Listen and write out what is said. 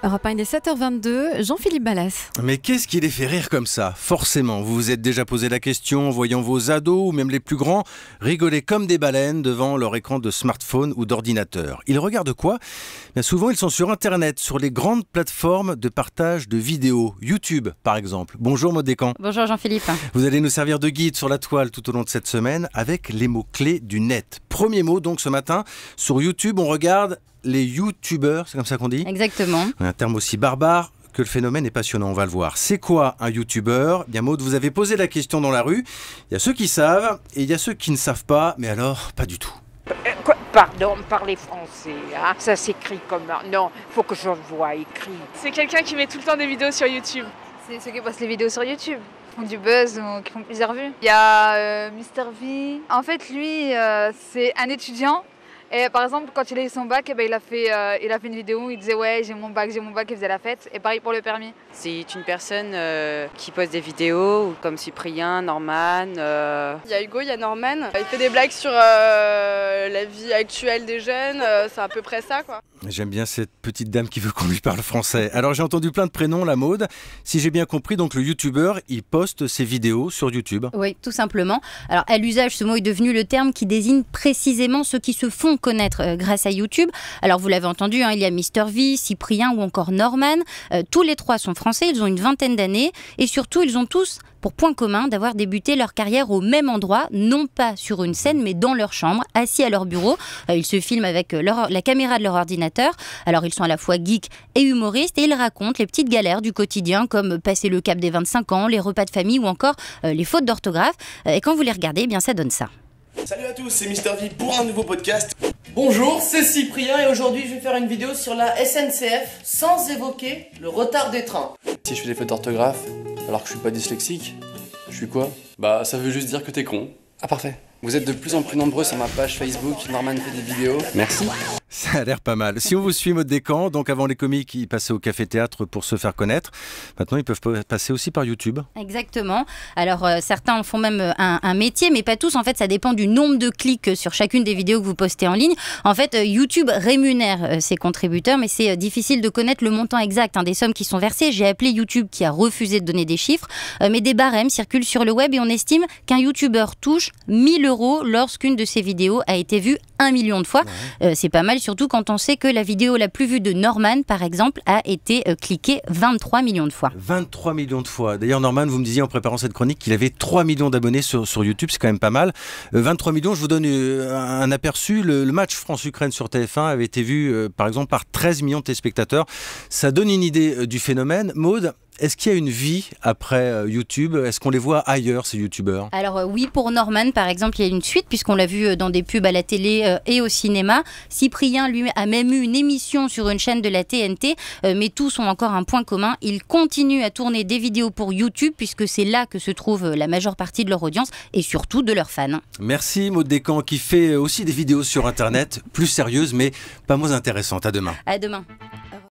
Europe 1, il est 7h22, Jean-Philippe Ballas. Mais qu'est-ce qui les fait rire comme ça? Forcément, vous vous êtes déjà posé la question en voyant vos ados ou même les plus grands rigoler comme des baleines devant leur écran de smartphone ou d'ordinateur. Ils regardent quoi? Bien souvent, ils sont sur Internet, sur les grandes plateformes de partage de vidéos. YouTube, par exemple. Bonjour Maud Descamps. Bonjour Jean-Philippe. Vous allez nous servir de guide sur la toile tout au long de cette semaine avec les mots-clés du net. Premier mot donc ce matin, sur YouTube, on regarde les youtubeurs, c'est comme ça qu'on dit? Exactement. Un terme aussi barbare que le phénomène est passionnant, on va le voir. C'est quoi un youtubeur? Bien Maud, vous avez posé la question dans la rue. Il y a ceux qui savent et il y a ceux qui ne savent pas, mais alors pas du tout. Pardon, parlez français, hein? Ça s'écrit comment? Non, faut que je le voie écrit. C'est quelqu'un qui met tout le temps des vidéos sur YouTube. C'est ceux qui postent les vidéos sur YouTube, qui font du buzz ou qui font plusieurs vues. Il y a Mr V. En fait, lui, c'est un étudiant. Et par exemple, quand il a eu son bac, il a fait une vidéo où il disait ouais, j'ai mon bac, il faisait la fête. Et pareil pour le permis. C'est une personne qui poste des vidéos, comme Cyprien, Norman. Il y a Hugo, il y a Norman. Il fait des blagues sur la vie actuelle des jeunes. C'est à peu près ça, quoi. J'aime bien cette petite dame qui veut qu'on lui parle français. Alors j'ai entendu plein de prénoms, la Maud. Si j'ai bien compris, donc le youtubeur, il poste ses vidéos sur YouTube. Oui, tout simplement. Alors à l'usage, ce mot est devenu le terme qui désigne précisément ceux qui se font connaître grâce à YouTube. Alors vous l'avez entendu, hein, il y a Mr V, Cyprien ou encore Norman. Tous les trois sont français, ils ont une vingtaine d'années et surtout ils ont tous pour point commun d'avoir débuté leur carrière au même endroit, non pas sur une scène mais dans leur chambre, assis à leur bureau. Ils se filment avec la caméra de leur ordinateur. Alors ils sont à la fois geeks et humoristes et ils racontent les petites galères du quotidien comme passer le cap des 25 ans, les repas de famille ou encore les fautes d'orthographe. Et quand vous les regardez, eh bien ça donne ça. Salut à tous, c'est Mr V pour un nouveau podcast. Bonjour, c'est Cyprien et aujourd'hui je vais faire une vidéo sur la SNCF sans évoquer le retard des trains. Si je fais des fautes d'orthographe, alors que je suis pas dyslexique, je suis quoi? Bah ça veut juste dire que t'es con. Ah parfait. Vous êtes de plus en plus nombreux sur ma page Facebook, Norman fait des vidéos. Merci. Ça a l'air pas mal. Si on vous suit Maud Descamps, donc avant les comiques, ils passaient au café-théâtre pour se faire connaître. Maintenant, ils peuvent passer aussi par YouTube. Exactement. Alors, certains en font même un métier, mais pas tous. En fait, ça dépend du nombre de clics sur chacune des vidéos que vous postez en ligne. En fait, YouTube rémunère ses contributeurs, mais c'est difficile de connaître le montant exact des sommes qui sont versées. J'ai appelé YouTube qui a refusé de donner des chiffres, mais des barèmes circulent sur le web et on estime qu'un YouTuber touche 1 000 € lorsqu'une de ses vidéos a été vue 1 million de fois. Ouais. C'est pas mal, surtout quand on sait que la vidéo la plus vue de Norman, par exemple, a été cliquée 23 millions de fois. 23 millions de fois. D'ailleurs, Norman, vous me disiez en préparant cette chronique qu'il avait 3 millions d'abonnés sur YouTube, c'est quand même pas mal. 23 millions, je vous donne un aperçu. Le match France-Ukraine sur TF1 avait été vu, par exemple, par 13 millions de téléspectateurs. Ça donne une idée du phénomène. Maud, est-ce qu'il y a une vie après YouTube? Est-ce qu'on les voit ailleurs, ces youtubeurs? Alors oui, pour Norman, par exemple, il y a une suite, puisqu'on l'a vu dans des pubs à la télé et au cinéma. Cyprien, lui, a même eu une émission sur une chaîne de la TNT, mais tous ont encore un point commun. Ils continuent à tourner des vidéos pour YouTube, puisque c'est là que se trouve la majeure partie de leur audience, et surtout de leurs fans. Merci Maud Descamps, qui fait aussi des vidéos sur Internet, plus sérieuses, mais pas moins intéressantes. À demain. À demain.